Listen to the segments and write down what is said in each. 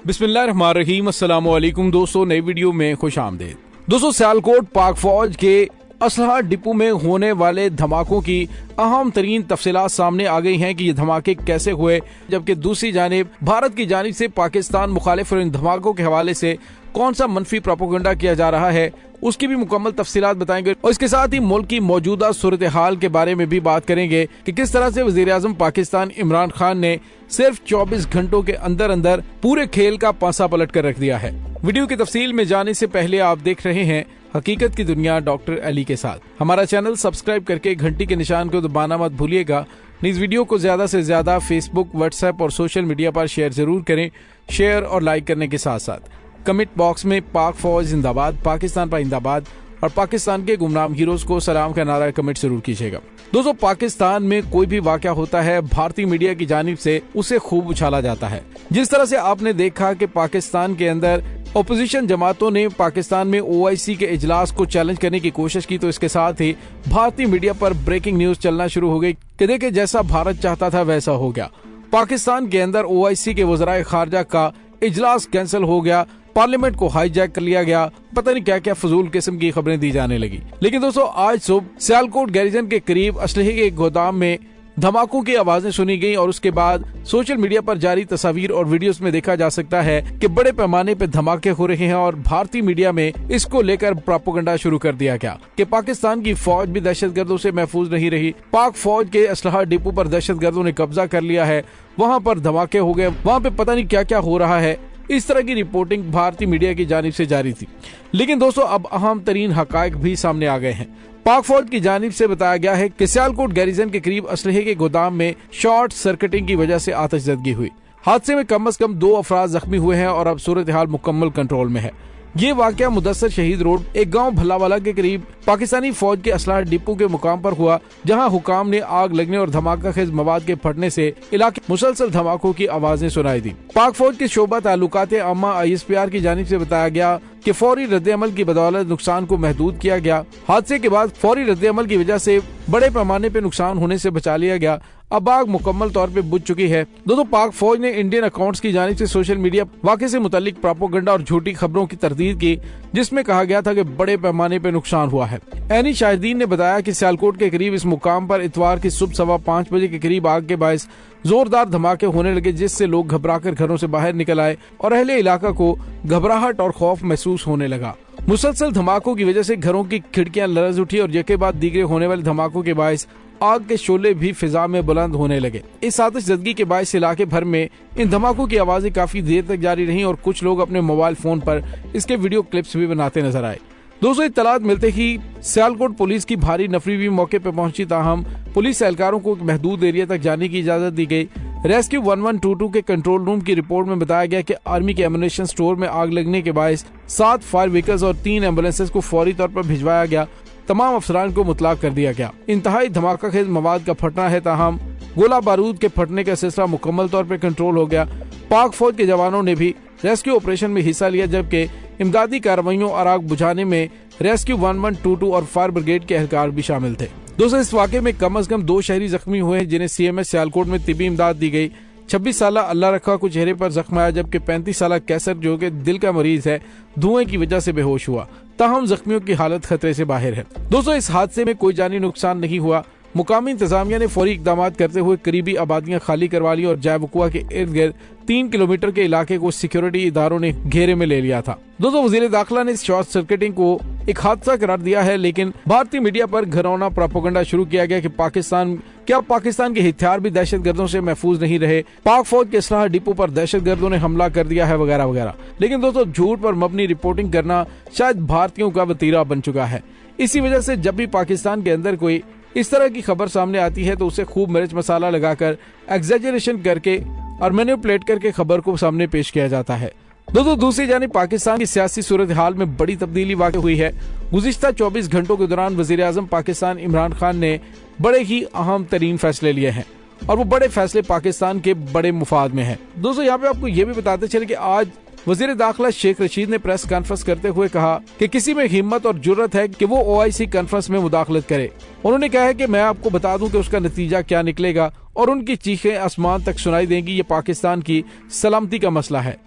बिस्मिल्लाहिर्रहमानिर्रहीम। अस्सलाम वालेकुम दोस्तों, नई वीडियो में खुश आमदीद। दोस्तों, सियालकोट पाक फौज के असलहा डिपो में होने वाले धमाकों की अहम तरीन तफसीलात सामने आ गई हैं कि ये धमाके कैसे हुए, जबकि दूसरी जानिब भारत की जानिब से पाकिस्तान मुखालिफ और इन धमाकों के हवाले से कौन सा मनफी प्रोपेगेंडा किया जा रहा है उसकी भी मुकम्मल तफसीलात बताएंगे और इसके साथ ही मुल्क की मौजूदा सूरत हाल के बारे में भी बात करेंगे कि किस तरह से वजीर आजम पाकिस्तान इमरान खान ने सिर्फ 24 घंटों के अंदर अंदर पूरे खेल का पासा पलट कर रख दिया है। वीडियो की तफसील में जाने से पहले आप देख रहे हैं हकीकत की दुनिया डॉक्टर अली के साथ। हमारा चैनल सब्सक्राइब करके घंटी के निशान को दबाना मत भूलिएगा। इस वीडियो को ज्यादा से ज्यादा फेसबुक, व्हाट्सएप और सोशल मीडिया पर शेयर जरूर करें। शेयर और लाइक करने के साथ साथ कमेंट बॉक्स में पाक फौज जिंदाबाद, पाकिस्तान पाइंदाबाद और पाकिस्तान के गुमनाम हीरोज को सलाम का नारा कमेंट जरूर कीजिएगा। दोस्तों, पाकिस्तान में कोई भी वाकया होता है भारतीय मीडिया की जानिब से उसे खूब उछाला जाता है। जिस तरह से आपने देखा कि पाकिस्तान के अंदर ओपोजिशन जमातों ने पाकिस्तान में OIC के इजलास को चैलेंज करने की कोशिश की, तो इसके साथ ही भारतीय मीडिया पर ब्रेकिंग न्यूज चलना शुरू हो गई कि देखिए जैसा भारत चाहता था वैसा हो गया। पाकिस्तान के अंदर OIC के वज़राए खारजा का इजलास कैंसिल हो गया, पार्लियामेंट को हाईजैक कर लिया गया, पता नहीं क्या क्या फजूल किस्म की खबरें दी जाने लगी। लेकिन दोस्तों, आज सुबह सियालकोट गैरिजन के करीब असलहे के एक गोदाम में धमाकों की आवाजें सुनी गई और उसके बाद सोशल मीडिया पर जारी तस्वीर और वीडियोस में देखा जा सकता है कि बड़े पैमाने पर धमाके हो रहे हैं और भारतीय मीडिया में इसको लेकर प्रोपेगेंडा शुरू कर दिया गया कि पाकिस्तान की फौज भी दहशतगर्दों से महफूज नहीं रही। पाक फौज के असलहा डिपो पर दहशतगर्दों ने कब्जा कर लिया है, वहाँ पर धमाके हो गए, वहाँ पे पता नहीं क्या क्या हो रहा है। इस तरह की रिपोर्टिंग भारतीय मीडिया की जानिब से जारी थी। लेकिन दोस्तों, अब अहम तरीन हकायक भी सामने आ गए हैं। पाक फौज की जानिब से बताया गया है कि सियालकोट गैरिजन के करीब असलहे के गोदाम में शॉर्ट सर्किटिंग की वजह से आतिशज़दगी हुई। हादसे में कम से कम 2 अफराद जख्मी हुए हैं और अब सूरत हाल मुकम्मल कंट्रोल में है। ये वाकया मुदस्सर शहीद रोड एक गांव भल्लावाला के करीब पाकिस्तानी फौज के असलाह डिपो के मुकाम पर हुआ, जहां हुकाम ने आग लगने और धमाका खेज मवाद के फटने से इलाके मुसलसल धमाकों की आवाजें सुनाई दी। पाक फौज के शोबा ताल्लुकात आमा ISPR की जानिब से बताया गया कि फौरी रद्द-ए-अमल की बदौलत नुकसान को महदूद किया गया। हादसे के बाद फौरी रद्द-ए-अमल की वजह से बड़े पैमाने पे नुकसान होने से बचा लिया गया। अब आग मुकम्मल तौर पे बुझ चुकी है। दोस्तों, पाक फौज ने इंडियन अकाउंट्स की जानिब से सोशल मीडिया वाक़े से मुतालिक प्रोपेगेंडा और झूठी खबरों की तरदीद की, जिसमें कहा गया था कि बड़े पैमाने पे नुकसान हुआ है। ऐनी शाहिदीन ने बताया कि सियालकोट के करीब इस मुकाम पर इतवार की सुबह 5:15 बजे के करीब आग के बायस जोरदार धमाके होने लगे, जिससे लोग घबराकर घरों से बाहर निकल आए और अहले इलाका को घबराहट और खौफ महसूस होने लगा। मुसलसल धमाकों की वजह से घरों की खिड़कियां लरज उठी और यके बाद दीगरे होने वाले धमाकों के बायस आग के शोले भी फिजा में बुलंद होने लगे। इस आतिशज़दगी के बायस इलाके भर में इन धमाकों की आवाजें काफी देर तक जारी रहीं और कुछ लोग अपने मोबाइल फोन पर इसके वीडियो क्लिप्स भी बनाते नजर आए। दोस्तों, इत्तलात मिलते ही सियालकोट पुलिस की भारी नफरी भी मौके पर पहुंची, ताहम पुलिस एहलकारों को महदूद एरिया तक जाने की इजाजत दी गई। रेस्क्यू 1122 के कंट्रोल रूम की रिपोर्ट में बताया गया कि आर्मी के एम्युनिशन स्टोर में आग लगने के बायस 7 फायर व्हीकल्स और 3 एम्बुलेंसेस को फौरी तौर पर भिजवाया गया। तमाम अफसरान को मुतलाक कर दिया गया। इंतहाई धमाका खेज मवाद का फटना है, ताहम गोला बारूद के फटने का सिलसिला मुकम्मल तौर पर कंट्रोल हो गया। पाक फौज के जवानों ने भी रेस्क्यू ऑपरेशन में हिस्सा लिया, जबकि इमदादी कार्रवाइयों और आग बुझाने में रेस्क्यू 1122 और फायर ब्रिगेड के एहलकार भी शामिल थे। दोस्तों, इस वाक़े में कम से कम 2 शहरी जख्मी हुए हैं, जिन्हें CMS सियालकोट में तिब्बी इमदाद दी गई। 26 साल अल्लाह रखा को चेहरे पर जख्म आया, जबकि 35 साल कैसर जो कि दिल का मरीज है धुएं की वजह से बेहोश हुआ। ताहम जख्मियों की हालत खतरे से बाहर है। दोस्तों, इस हादसे में कोई जानी नुकसान नहीं हुआ। मुकामी इंतजामिया ने फौरी इकदाम करते हुए करीबी आबादियां खाली करवा ली और जैबकुआ के इर्द गिर्द 3 किलोमीटर के इलाके को सिक्योरिटी इदारों ने घेरे में ले लिया था। दोस्तों, वजीर दाखिला ने शॉर्ट सर्किटिंग को एक हादसा करार दिया है, लेकिन भारतीय मीडिया पर घरौना प्रोपेगेंडा शुरू किया गया कि पाकिस्तान के हथियार भी दहशतगर्दों से महफूज नहीं रहे, पाक फौज के असलाह डिपो पर दहशतगर्दों ने हमला कर दिया है वगैरह वगैरह। लेकिन दोस्तों, झूठ पर मबनी रिपोर्टिंग करना शायद भारतीयों का वतीरा बन चुका है। इसी वजह से जब भी पाकिस्तान के अंदर कोई इस तरह की खबर सामने आती है तो उसे खूब मिर्च मसाला लगाकर एग्जैजरेशन करके और मैनिपुलेट करके खबर को सामने पेश किया जाता है। दोस्तों, दूसरी जानिब पाकिस्तान की सियासी सूरत हाल में बड़ी तब्दीली वाक़ हुई है। गुज़िश्ता 24 घंटों के दौरान वज़ीर आज़म पाकिस्तान इमरान खान ने बड़े ही अहम तरीन फैसले लिए हैं और वो बड़े फैसले पाकिस्तान के बड़े मुफाद में हैं। दोस्तों, यहाँ पे आपको ये भी बताते चले कि आज वजीर दाखिला शेख रशीद ने प्रेस कॉन्फ्रेंस करते हुए कहा कि किसी में हिम्मत और जुर्रत है कि वो OIC कॉन्फ्रेंस में मुदाखलत करे। उन्होंने कहा है कि मैं आपको बता दूं कि उसका नतीजा क्या निकलेगा और उनकी चीखें आसमान तक सुनाई देंगी। ये पाकिस्तान की सलामती का मसला है।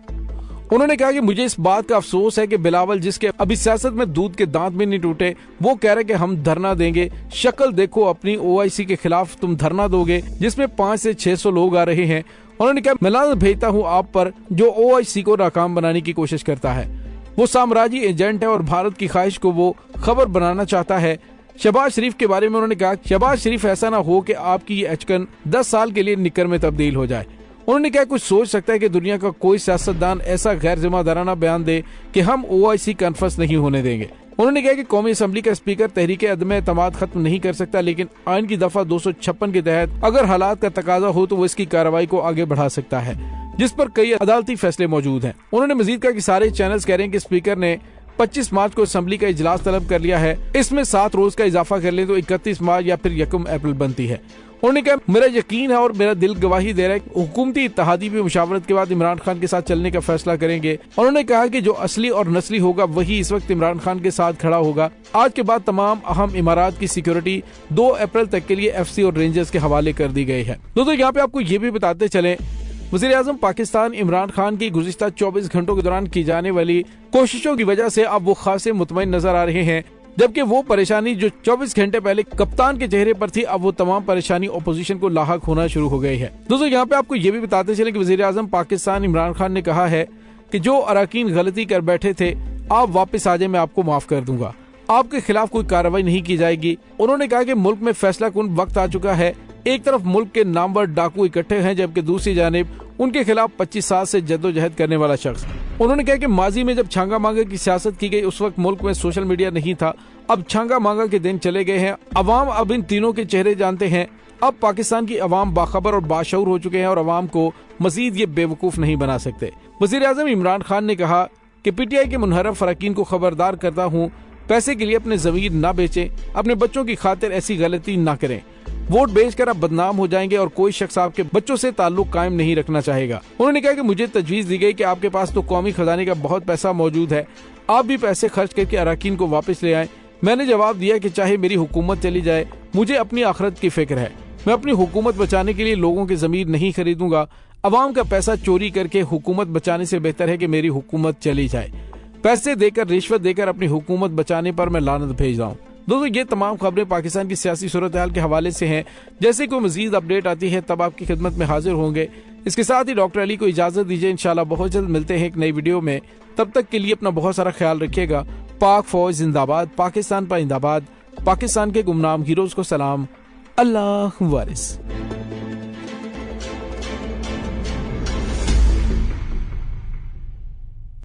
उन्होंने कहा कि मुझे इस बात का अफसोस है कि बिलावल, जिसके अभी सियासत में दूध के दांत भी नहीं टूटे, वो कह रहे कि हम धरना देंगे। शक्ल देखो अपनी, OIC के खिलाफ तुम धरना दोगे जिसमें 500 से 600 लोग आ रहे हैं। उन्होंने कहा मैं लानत भेजता हूँ आप पर जो OIC को नाकाम बनाने की कोशिश करता है। वो साम्राज्यी एजेंट है और भारत की ख्वाहिश को वो खबर बनाना चाहता है। शहबाज शरीफ के बारे में उन्होंने कहा शहबाज शरीफ ऐसा ना हो कि आपकी ये अचकन 10 साल के लिए निक्कर में तब्दील हो जाए। उन्होंने कहा कुछ सोच सकता है कि दुनिया का कोई सियासतदान ऐसा गैर जिम्मेदाराना बयान दे कि हम OIC कॉन्फ्रेंस नहीं होने देंगे। उन्होंने कहा कि कौमी असम्बली का स्पीकर तहरीक अदम एतमाद खत्म नहीं कर सकता, लेकिन आइन की दफा 256 के तहत अगर हालात का तकाजा हो तो वो इसकी कार्रवाई को आगे बढ़ा सकता है, जिस पर कई अदालती फैसले मौजूद हैं। उन्होंने मजीद कहा कि सारे चैनल्स कह रहे हैं कि स्पीकर ने 25 मार्च को असम्बली का इजलास तलब कर लिया है, इसमें 7 रोज का इजाफा कर ले तो 31 मार्च या फिर 1 अप्रैल बनती है। उन्होंने कहा मेरा यकीन है और मेरा दिल गवाही दे रहा है कि हुकूमती इत्तेहादी भी मुशावरत के बाद इमरान खान के साथ चलने का फैसला करेंगे। उन्होंने कहा कि जो असली और नस्ली होगा वही इस वक्त इमरान खान के साथ खड़ा होगा। आज के बाद तमाम अहम इमारात की सिक्योरिटी 2 अप्रैल तक के लिए FC और रेंजर्स के हवाले कर दी गई है। दोस्तों यहाँ पे आपको ये भी बताते चले, वज़ीर-ए-आज़म पाकिस्तान इमरान खान की गुज़िश्ता 24 घंटों के दौरान की जाने वाली कोशिशों की वजह से अब वो खासे मुतमईन नजर आ रहे हैं, जबकि वो परेशानी जो 24 घंटे पहले कप्तान के चेहरे पर थी, अब वो तमाम परेशानी ओपोजिशन को लाहक होना शुरू हो गई है। दोस्तों यहाँ पे आपको ये भी बताते चले कि वज़ीर-ए-आज़म पाकिस्तान इमरान खान ने कहा है कि जो अरकान गलती कर बैठे थे आप वापस आ जाए, मैं आपको माफ कर दूंगा, आपके खिलाफ कोई कार्रवाई नहीं की जाएगी। उन्होंने कहा कि मुल्क में फैसला कुन वक्त आ चुका है। एक तरफ मुल्क के नामवर डाकू इकट्ठे हैं, जबकि दूसरी जानिब उनके खिलाफ 25 साल से जद्दोजहद करने वाला शख्स। उन्होंने कहा कि माजी में जब छांगा मांगा की सियासत की गई उस वक्त मुल्क में सोशल मीडिया नहीं था, अब छांगा मांगा के दिन चले गए हैं। अवाम अब इन तीनों के चेहरे जानते हैं। अब पाकिस्तान की अवाम बाखबर और बाशऊर हो चुके हैं और अवाम को मजीद ये बेवकूफ नहीं बना सकते। वज़ीर-ए-आज़म इमरान खान ने कहा कि PTI के मुनहरफ अरकान को खबरदार करता हूँ, पैसे के लिए अपने ज़मीर न बेचें, अपने बच्चों की खातिर ऐसी गलती न करें। वोट बेचकर आप बदनाम हो जाएंगे और कोई शख्स आपके बच्चों से ताल्लुक कायम नहीं रखना चाहेगा। उन्होंने कहा कि मुझे तजवीज दी गई कि आपके पास तो कौमी खजाने का बहुत पैसा मौजूद है, आप भी पैसे खर्च करके अरकान को वापस ले आए। मैंने जवाब दिया कि चाहे मेरी हुकूमत चली जाए, मुझे अपनी आखिरत की फिक्र है। मैं अपनी हुकूमत बचाने के लिए लोगों के ज़मीर नहीं खरीदूंगा। अवाम का पैसा चोरी करके हुकूमत बचाने से बेहतर है कि मेरी हुकूमत चली जाए। पैसे देकर, रिश्वत देकर अपनी हुकूमत बचाने पर मैं लानत भेज रहा हूँ। दोस्तों ये तमाम खबरें पाकिस्तान की सियासी सूरत हाल के हवाले से हैं। जैसे कोई मजीद अपडेट आती है तब आपकी खिदमत में हाजिर होंगे। इसके साथ ही डॉक्टर अली को इजाजत दीजिए, इंशाल्लाह बहुत जल्द मिलते हैं एक नई वीडियो में। तब तक के लिए अपना बहुत सारा ख्याल रखिएगा। पाक फौज जिंदाबाद, पाकिस्तान पाइंदाबाद, पाकिस्तान के गुमनाम हीरोज को सलाम, अल्लाह वारिस।